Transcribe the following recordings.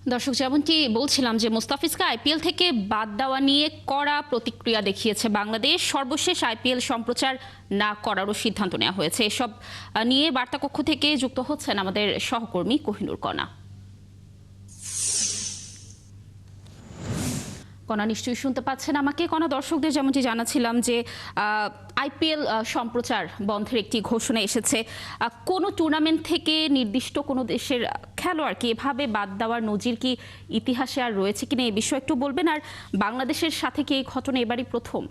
দর্শক, যেমনটি বলছিলাম যে মোস্তাফিজকে আইপিএল থেকে বাদ দেওয়া নিয়ে কড়া প্রতিক্রিয়া দেখিয়েছে বাংলাদেশ। সর্বশেষ আইপিএল সম্প্রচার না করারও সিদ্ধান্ত নেওয়া হয়েছে। এসব নিয়ে বার্তা কক্ষ থেকে যুক্ত হচ্ছেন আমাদের সহকর্মী কোহিনুর কণা। কণা, নিশ্চয়ই শুনতে পাচ্ছেন আমাকে? কণা, দর্শকদের যেমনটি জানাচ্ছিলাম যে আইপিএল সম্প্রচার বন্ধের একটি ঘোষণা এসেছে। কোনো টুর্নামেন্ট থেকে নির্দিষ্ট কোনো দেশের খেলোয়াড়কে এভাবে বাদ দেওয়ার নজির কি ইতিহাসে আর রয়েছে কিনা, এই বিষয়ে একটু বলবেন। আর বাংলাদেশের সাথে কি এই ঘটনা এবারই প্রথম?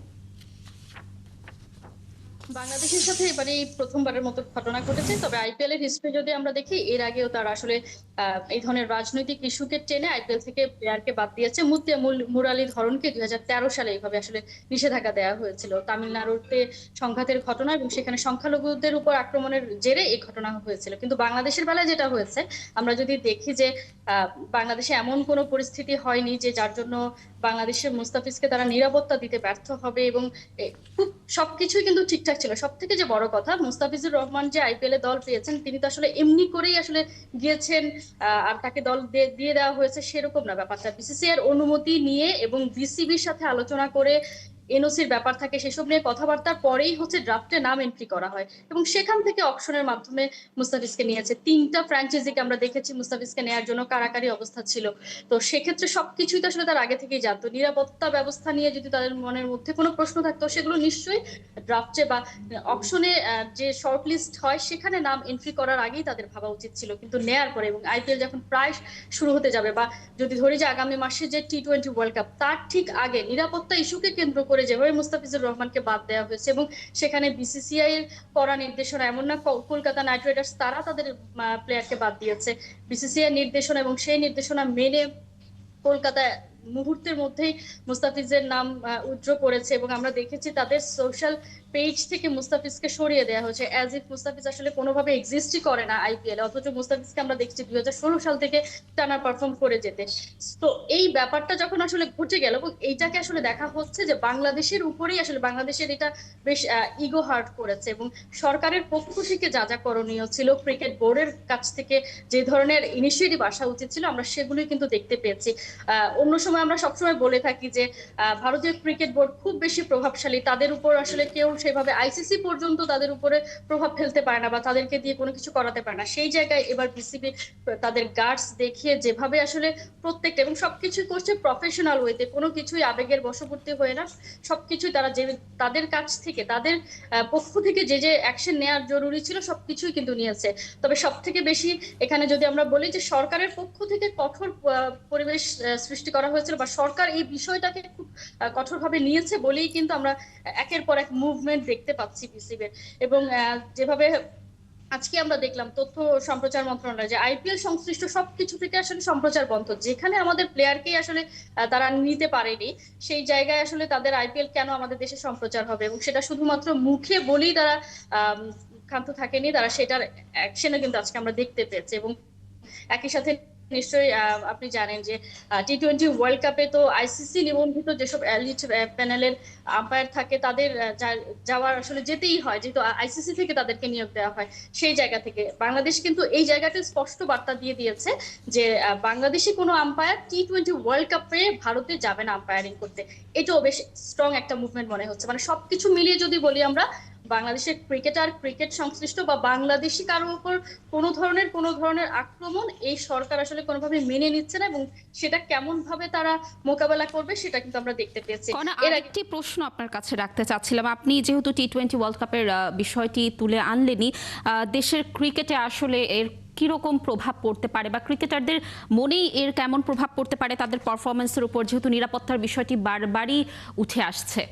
বাংলাদেশের সাথে এবারে এই প্রথমবারের মতো ঘটনা ঘটেছে। তবে আইপিএল এর হিস্ট্রি যদি আমরা দেখি, এর আগেও তারা আসলে এই ধরনের রাজনৈতিক ইস্যুকে টেনে আইপিএল থেকে প্লেয়ারকে বাদ দিয়েছে। মুরালী ধরনকে 2013 সালে এইভাবে আসলে নিষেধাজ্ঞা দেওয়া হয়েছিল তামিলনাড়ুতে সংঘাতের ঘটনা, এবং সেখানে সংখ্যালঘুদের উপর আক্রমণের জেরে এই ঘটনা হয়েছিল। কিন্তু বাংলাদেশের বেলায় যেটা হয়েছে, আমরা যদি দেখি যে বাংলাদেশে এমন কোনো পরিস্থিতি হয়নি যে যার জন্য বাংলাদেশের মুস্তাফিজকে তারা নিরাপত্তা দিতে ব্যর্থ হবে, এবং খুব সবকিছুই কিন্তু ঠিকঠাক ছিল। সব থেকে যে বড় কথা, মুস্তাফিজুর রহমান যে আইপিএল এ দল পেয়েছেন, তিনি তো আসলে এমনি করেই আসলে গিয়েছেন আর তাকে দল দিয়ে দেওয়া হয়েছে সেরকম না ব্যাপারটা। বিসিসিআই এর অনুমতি নিয়ে এবং বিসিবির সাথে আলোচনা করে এনওসির ব্যাপার থাকে, সেসব নিয়ে কথাবার্তার পরেই হচ্ছে ড্রাফটে নাম এন্ট্রি করা হয়, এবং সেখান থেকে অকশনের মাধ্যমে মুস্তাফিজকে নিয়েছে। 3টা ফ্র্যাঞ্চাইজিকে আমরা দেখেছি মুস্তাফিজকে নেওয়ার জন্য কারাকারি অবস্থা ছিল। তো সেক্ষেত্রে সবকিছুই তো আসলে তার আগে থেকেই জানতো। নিরাপত্তা ব্যবস্থা নিয়ে যদি তাদের মনের মধ্যে কোনো প্রশ্ন থাকতো, সেগুলো নিশ্চয়ই ড্রাফটে বা অকশনে যে শর্ট লিস্ট হয় সেখানে নাম এন্ট্রি করার আগেই তাদের ভাবা উচিত ছিল। কিন্তু নেয়ার পরে, এবং আইপিএল যখন প্রায় শুরু হতে যাবে, বা যদি ধরি যে আগামী মাসে যে টি-20 ওয়ার্ল্ড কাপ, তার ঠিক আগে নিরাপত্তা ইস্যুকে কেন্দ্র করে যেভাবে মুস্তাফিজুর রহমানকে বাদ দেওয়া হয়েছে, এবং সেখানে বিসিসিআই এর করা নির্দেশনা, এমন না কলকাতা নাইট রাইডার্স তারা তাদের প্লেয়ারকে বাদ দিয়েছে, বিসিসিআই নির্দেশনা, এবং সেই নির্দেশনা মেনে কলকাতায় মুহূর্তের মধ্যেই মুস্তাফিজের নাম উইথড্র করেছে। এবং আমরা দেখেছি তাদের সোশ্যাল পেজ থেকে মুস্তাফিজকে সরিয়ে দেওয়া হয়েছে, অ্যাজ ইফ মুস্তাফিজ আসলে কোনোভাবে এক্সিস্টই করে না আইপিএল। অথচ মুস্তাফিজকে আমরা দেখছি 2016 সাল থেকে টানা পারফর্ম করে যেতে। তো এই ব্যাপারটা যখন আসলে ঘটে গেল, এবং এইটাকে আসলে দেখা হচ্ছে যে বাংলাদেশের উপরেই আসলে বাংলাদেশের এটা বেশ ইগো হার্ট করেছে, এবং সরকারের পক্ষ থেকে যা যা করণীয় ছিল, ক্রিকেট বোর্ডের কাছ থেকে যে ধরনের ইনিশিয়েটিভ আসা উচিত ছিল, আমরা সেগুলোই কিন্তু দেখতে পেয়েছি। অন্য সময় আমরা সবসময় বলে থাকি যে ভারতীয় ক্রিকেট বোর্ড খুব বেশি প্রভাবশালী, তাদের উপর আসলে কেউ সেভাবে আইসিসি পর্যন্ত তাদের উপরে প্রভাব ফেলতে পারে না, বা তাদেরকে দিয়ে কোনো কিছু করাতে পারে না। সেই জায়গায় এবার বিসিবি তাদের গার্ডস দেখিয়ে যেভাবে আসলে প্রত্যেকটা, এবং সবকিছুই করছে প্রফেশনাল ওয়েতে, কোনো কিছুই আবেগের বশবর্তী হয়ে না। সবকিছুই তারা যে তাদের কাছ থেকে, তাদের পক্ষ থেকে যে যে অ্যাকশন নেওয়ার জরুরি ছিল সবকিছুই কিন্তু নিয়েছে। তবে সব থেকে বেশি এখানে যদি আমরা বলি যে সরকারের পক্ষ থেকে কঠোর পরিবেশ সৃষ্টি করা হয়েছিল, বা সরকার এই বিষয়টাকে খুব কঠোরভাবে নিয়েছে বলেই কিন্তু আমরা একের পর এক মুভমেন্ট দেখতে পাচ্ছি বিসিবির। এবং যেভাবে আজকে আমরা দেখলাম তথ্য সম্প্রচার মন্ত্রণালয় যে আইপিএল সংশ্লিষ্ট সবকিছু থেকে আসলে সম্প্রচার বন্ধ, যেখানে আমাদের প্লেয়ারকেই আসলে তারা নিতে পারেনি, সেই জায়গায় আসলে তাদের আইপিএল কেন আমাদের দেশে সম্প্রচার হবে, এবং সেটা শুধুমাত্র মুখে বলেই তারা ক্ষান্ত থাকেনি, তারা সেটার অ্যাকশনে কিন্তু আজকে আমরা দেখতে পেয়েছি। এবং একই সাথে নিশ্চয়ই আপনি জানেন যে টি-20 ওয়ার্ল্ড কাপে তো আইসিসি নিবন্ধিত যেসব এলিট প্যানেলের আম্পায়ার থাকে, তাদের যাওয়ার আসলে যেতেই হয়, যেহেতু আইসিসি থেকে তাদেরকে নিয়োগ দেওয়া হয়। সেই জায়গা থেকে বাংলাদেশ কিন্তু এই জায়গাতে স্পষ্ট বার্তা দিয়ে দিয়েছে যে বাংলাদেশি কোনো আম্পায়ার টি-20 ওয়ার্ল্ড কাপে ভারতে যাবে না আম্পায়ারিং করতে। এটাও বেশ স্ট্রং একটা মুভমেন্ট মনে হচ্ছে। মানে সবকিছু মিলিয়ে যদি বলি আমরা, বাংলাদেশের ক্রিকেটার, ক্রিকেট সংশ্লিষ্ট বা বাংলাদেশি কারোর উপর কোনো ধরনের আক্রমণ এই সরকার আসলে কোনোভাবে মেনে নিচ্ছে না, এবং সেটা কেমন ভাবে তারা মোকাবেলা করবে সেটা কিন্তু আমরা দেখতে পেয়েছি। কণা, এর আগে আরেকটি প্রশ্ন আপনার কাছে রাখতে চাচ্ছিলাম। আপনি যেহেতু টি-20 ওয়ার্ল্ড কাপের বিষয়টি তুলে আনলেনই, দেশের ক্রিকেটে আসলে এর কিরকম প্রভাব পড়তে পারে, বা ক্রিকেটারদের মনেই এর কেমন প্রভাব পড়তে পারে তাদের পারফরমেন্সের উপর, যেহেতু নিরাপত্তার বিষয়টি বারবারই উঠে আসছে?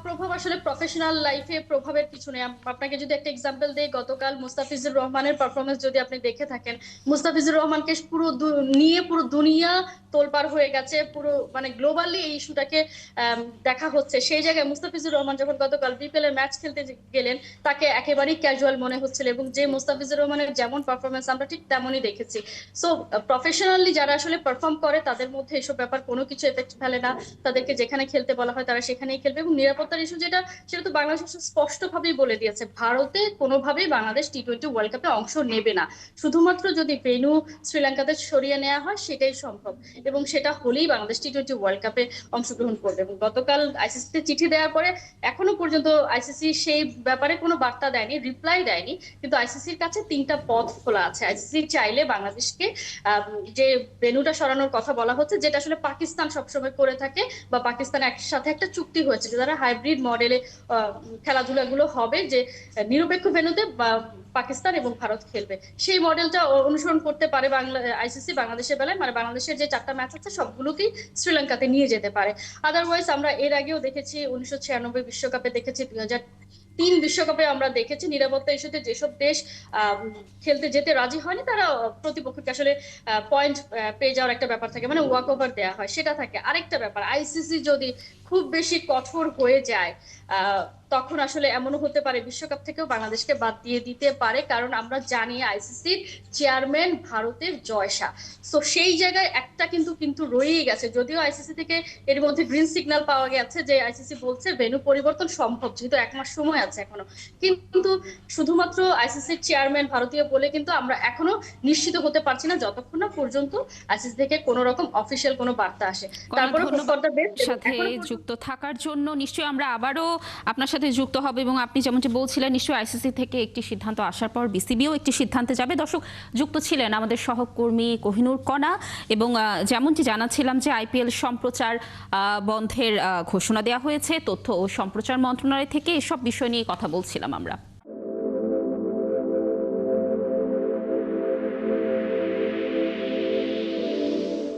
প্রভাব আসলে প্রফেশনাল লাইফে প্রভাবের কিছু নেই। আপনাকে যদি একটা এক্সাম্পল দেই, গতকাল মুস্তাফিজুর রহমানের পারফরমেন্স যদি আপনি দেখে থাকেন, মুস্তাফিজুর রহমানকে পুরো নিয়ে পুরো দুনিয়া তোলপাড় হয়ে গেছে, পুরো মানে গ্লোবালি এই ইস্যুটাকে দেখা হচ্ছে। সেই জায়গায় মুস্তাফিজুর রহমান যখন গতকাল বিপিএল এর ম্যাচ খেলতে গেলেন, তাকে একেবারেই ক্যাজুয়াল মনে হচ্ছিল, এবং যে মুস্তাফিজুর রহমানের যেমন পারফরমেন্স আমরা ঠিক তেমনই দেখেছি। সো প্রফেশনালি যারা আসলে পারফর্ম করে তাদের মধ্যে এসব ব্যাপার কোনো কিছু এফেক্ট ফেলে না। তাদেরকে যেখানে খেলতে বলা হয় তারা সেখানেই খেলবে, এবং নিরাপত্তার ইস্যু যেটা, সেটা তো বাংলাদেশ স্পষ্টভাবেই বলে দিয়েছে, ভারতে কোনোভাবেই বাংলাদেশ টি-20 ওয়ার্ল্ড কাপে অংশ নেবে না। শুধুমাত্র যদি ভেন্যু শ্রীলঙ্কাতে সরিয়ে নেওয়া হয় সেটাই সম্ভব, এবং সেটা হলেই বাংলাদেশ টি-20 ওয়ার্ল্ড কাপে অংশগ্রহণ করবে। এবং গতকাল আইসিসিতে চিঠি দেওয়ার পরে এখনো পর্যন্ত আইসিসি সেই ব্যাপারে কোনো বার্তা দেয়নি, রিপ্লাই দেয়নি, কিন্তু আইসিসির কাছে 3টা পথ খোলা আছে। আইসিসি চাইলে বাংলাদেশকে যে ভেন্যুটা সরানোর কথা বলা হচ্ছে, যেটা আসলে পাকিস্তান সবসময় করে থাকে, বা পাকিস্তানের সাথে একটা চুক্তি হয়েছে যে তারা হাইব্রিড মডেলে খেলাধুলাগুলো হবে, যে নিরপেক্ষ ভেন্যুতে পাকিস্তান এবং ভারত খেলবে, সেই মডেলটা অনুসরণ করতে পারে আইসিসি বাংলাদেশের বেলায়। মানে বাংলাদেশের যে 4টা ম্যাচ আছে সবগুলোকেই শ্রীলঙ্কাতে নিয়ে যেতে পারে। আদারওয়াইজ আমরা এর আগেও দেখেছি, 1996 বিশ্বকাপে দেখেছি, 2003 বিশ্বকাপে আমরা দেখেছি, নিরাপত্তা ইস্যুতে যেসব দেশ খেলতে যেতে রাজি হয়নি তারা প্রতিপক্ষকে আসলে পয়েন্ট পেয়ে যাওয়ার একটা ব্যাপার থাকে, মানে ওয়াক ওভার দেওয়া হয়, সেটা থাকে। আরেকটা ব্যাপার, আইসিসি যদি খুব বেশি কঠোর হয়ে যায় তখন আসলে এমনও হতে পারে বিশ্বকাপ থেকেও বাংলাদেশকে বাদ দিয়ে দিতে পারে, কারণ আমরা জানি আইসিসির চেয়ারম্যান ভারতের জয় শাহ। তো সেই জায়গায় একটা কিন্তু কিন্তু রয়েই গেছে, যদিও আইসিসি থেকে এর মধ্যে গ্রিন সিগন্যাল পাওয়া গেছে, যে আইসিসি বলছে ভেন্যু পরিবর্তন সম্ভব, যেহেতু 1 মাস সময় আছে এখনো। কিন্তু শুধুমাত্র আইসিসির চেয়ারম্যান ভারতীয় বলে কিন্তু আমরা এখনো নিশ্চিত হতে পারছি না, যতক্ষণ না পর্যন্ত আইসিসি থেকে কোনো রকম অফিসিয়াল কোনো বার্তা আসে। তারপরে সাথে যুক্ত থাকার জন্য নিশ্চয়ই আমরা আবারও আপনার সাথে যুক্ত হবে, এবং আপনি যেমনটি বলছিলেন নিশ্চয়ই আইসিসি থেকে একটি সিদ্ধান্ত আসার পর বিসিবিও একটি সিদ্ধান্তে যাবে। দর্শক, যুক্ত ছিলেন আমাদের সহকর্মী কোহিনুর কণা, এবং যেমনটি জানাচ্ছিলাম যে আইপিএল সম্প্রচার বন্ধের ঘোষণা দেওয়া হয়েছে, তথ্য ও সম্প্রচার মন্ত্রণালয় থেকে এসব বিষয় নিয়ে কথা বলছিলাম আমরা।